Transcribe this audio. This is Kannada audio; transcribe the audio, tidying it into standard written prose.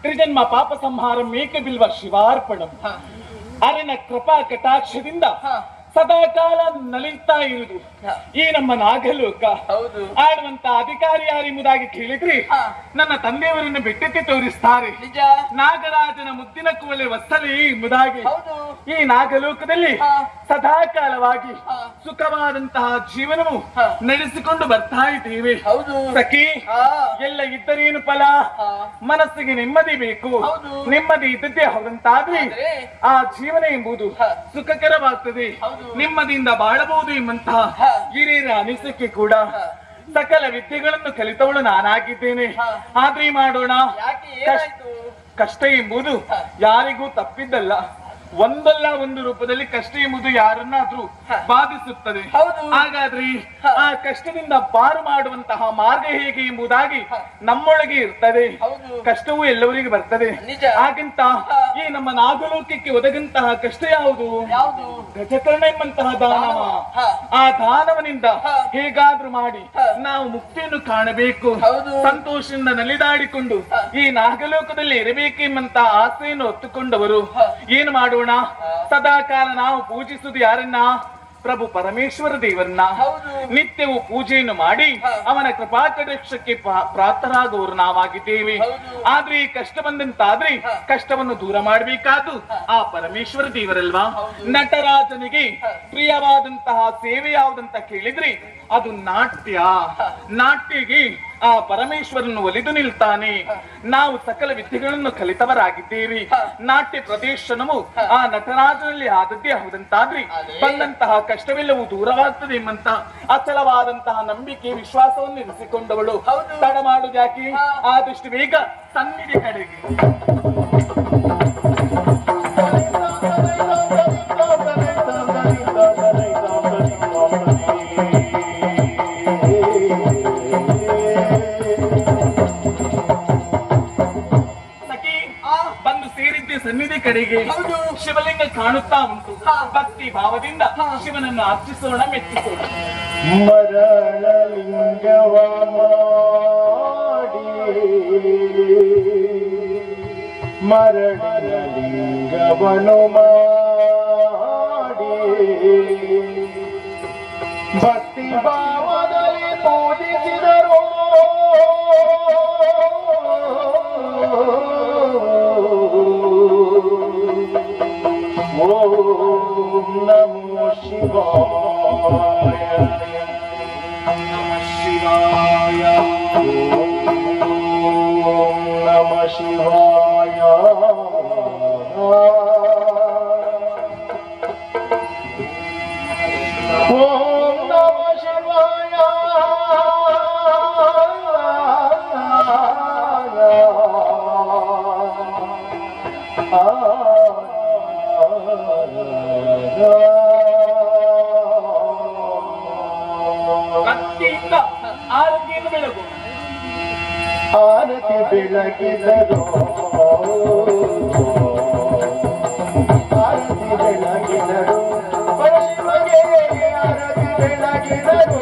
ತ್ರಿಜನ್ಮ ಪಾಪ ಸಂಹಾರಂ ಏಕಬಿಲ್ವ ಶಿವಾರ್ಪಣಂ ಅರಿನ ಕೃಪಾ ಕಟಾಕ್ಷದಿಂದ ಸದಾಕಾಲ ನಲಿತಾ ಇರುವುದು ಈ ನಮ್ಮ ನಾಗಲೋಕ. ಆಡುವಂತ ಅಧಿಕಾರಿ ಯಾರೆಂಬುದಾಗಿ ಕೇಳಿದ್ರಿ ನನ್ನ ತಂದೆಯವರನ್ನು ಬೆಟ್ಟಕ್ಕೆ ತೋರಿಸ್ತಾರೆ. ನಾಗರಾಜನ ಮುದ್ದಿನ ಕುವಲೆ ವತ್ಸಲೆ ಎಂಬುದಾಗಿ ಈ ನಾಗಲೋಕದಲ್ಲಿ ಸದಾಕಾಲವಾಗಿ ಸುಖವಾದಂತಹ ಜೀವನವು ನಡೆಸಿಕೊಂಡು ಬರ್ತಾ ಇದ್ದೇವೆ. ಸಖಿ, ಎಲ್ಲ ಇದ್ದರೇನು ಫಲ, ಮನಸ್ಸಿಗೆ ನೆಮ್ಮದಿ ಬೇಕು. ನೆಮ್ಮದಿ ಇದ್ದದ್ದೇ ಹೌದಂತಾದ್ರೆ ಆ ಜೀವನ ಎಂಬುದು ಸುಖಕರವಾಗ್ತದೆ, ನೆಮ್ಮದಿಯಿಂದ ಬಾಳಬಹುದು ಎಂಬಂತಹ ಹಿರಿಯರ ಅನಿಸಿಕೆ ಕೂಡ. ಸಕಲ ವಿದ್ಯೆಗಳನ್ನು ಕಲಿತವಳು ನಾನಾಗಿದ್ದೇನೆ. ಆದ್ರೆ ಮಾಡೋಣ, ಕಷ್ಟ ಎಂಬುದು ಯಾರಿಗೂ ತಪ್ಪಿದ್ದಲ್ಲ. ಒಂದಲ್ಲ ಒಂದು ರೂಪದಲ್ಲಿ ಕಷ್ಟ ಎಂಬುದು ಯಾರನ್ನಾದ್ರೂ ಬಾಧಿಸುತ್ತದೆ. ಹಾಗಾದ್ರೆ ಆ ಕಷ್ಟದಿಂದ ಪಾರು ಮಾಡುವಂತಹ ಮಾರ್ಗ ಹೇಗೆ ಎಂಬುದಾಗಿ ನಮ್ಮೊಳಗೆ ಇರ್ತದೆ. ಕಷ್ಟವೂ ಎಲ್ಲವರಿಗೆ ಬರ್ತದೆ. ಹಾಗಂತ ಈ ನಮ್ಮ ನಾಗಲೋಕಕ್ಕೆ ಒದಗಂತಹ ಕಷ್ಟ ಯಾವುದು? ಗಜಕರ್ಣ ಎಂಬಂತಹ ದಾನವ. ಆ ದಾನವನಿಂದ ಹೇಗಾದ್ರೂ ಮಾಡಿ ನಾವು ಮುಕ್ತಿಯನ್ನು ಕಾಣಬೇಕು, ಸಂತೋಷದಿಂದ ನಲಿದಾಡಿಕೊಂಡು ಈ ನಾಗಲೋಕದಲ್ಲಿ ಇರಬೇಕೆಂಬಂತಹ ಆಸೆಯನ್ನು ಹೊತ್ತುಕೊಂಡವರು ಏನು ಮಾಡೋಣ? ಸದಾಕಾಲ ನಾವು ಪೂಜಿಸುವುದು ಯಾರನ್ನ? ಪ್ರಭು ಪರಮೇಶ್ವರ ದೇವರನ್ನ. ನಿತ್ಯವೂ ಪೂಜೆಯನ್ನು ಮಾಡಿ ಅವನ ಕೃಪಾ ಕಟಾಕ್ಷಕ್ಕೆ ಪ್ರಾರ್ಥರಾಗುವವರು ನಾವಾಗಿದ್ದೇವೆ. ಆದ್ರೆ ಈ ಕಷ್ಟ ಬಂದಂತಾದ್ರೆ ಕಷ್ಟವನ್ನು ದೂರ ಮಾಡಬೇಕಾದ್ದು ಆ ಪರಮೇಶ್ವರ ದೇವರಲ್ವಾ? ನಟರಾಜನಿಗೆ ಪ್ರಿಯವಾದಂತಹ ಸೇವೆ ಯಾವುದಂತ ಕೇಳಿದ್ರಿ ಅದು ನಾಟ್ಯ. ನಾಟ್ಯಗೆ ಆ ಪರಮೇಶ್ವರನ್ನು ಒಲಿದು ನಿಲ್ತಾನೆ. ನಾವು ಸಕಲ ವಿದ್ಯೆಗಳನ್ನು ಕಲಿತವರಾಗಿದ್ದೇವೆ. ನಾಟ್ಯ ಪ್ರದರ್ಶನವು ಆ ನಟರಾಜನಲ್ಲಿ ಆದದ್ದೇ ಹೌದಂತಾದ್ರಿ ಬಂದಂತಹ ಕಷ್ಟವೆಲ್ಲವೂ ದೂರವಾಗ್ತದೆ ಎಂಬಂತ ಅಚಲವಾದಂತಹ ನಂಬಿಕೆ ವಿಶ್ವಾಸವನ್ನು ಇರಿಸಿಕೊಂಡವಳು. ತಡ ಮಾಡುವುದು ಯಾಕೆ? ಆದಷ್ಟು ಬೇಗ ಸನ್ನಿಧಿ ಕಡೆಗೆ ಸನ್ನಿಧಿ ಕಡೆಗೆ ಶಿವಲಿಂಗ ಕಾಣುತ್ತಾ ಉಂಟು. ಭಕ್ತಿ ಭಾವದಿಂದ ಶಿವನನ್ನು ಅರ್ಚಿಸೋಣ, ಮೆಚ್ಚಿಸೋಣ. ಮರಳಲಿಂಗವ ಮಾಡಿ ಮರಳಲಿಂಗವನು ಮಾಡಿ ಭಕ್ತಿ ಭಾವದಲ್ಲಿ ಪೂಜಿಸಿದರು. ಓಂ ನಮೋ ಶಿವಾಯ, ನಮಃ ಶಿವಾಯ. ಓಂ ಶಿವಾಯ ಓಂ ನಮ ಶಿವಾಯ ಭಕ್ತಿಯಿಂದ ಆರತಿಯನ್ನು ಬೆಳಗು. ಆರತಿ ಬೆಳಗಿದರು ಆರತಿ ಬೆಳಗಿದರು ಶಿವಗೆ ಆರತಿ ಬೆಳಗಿದರು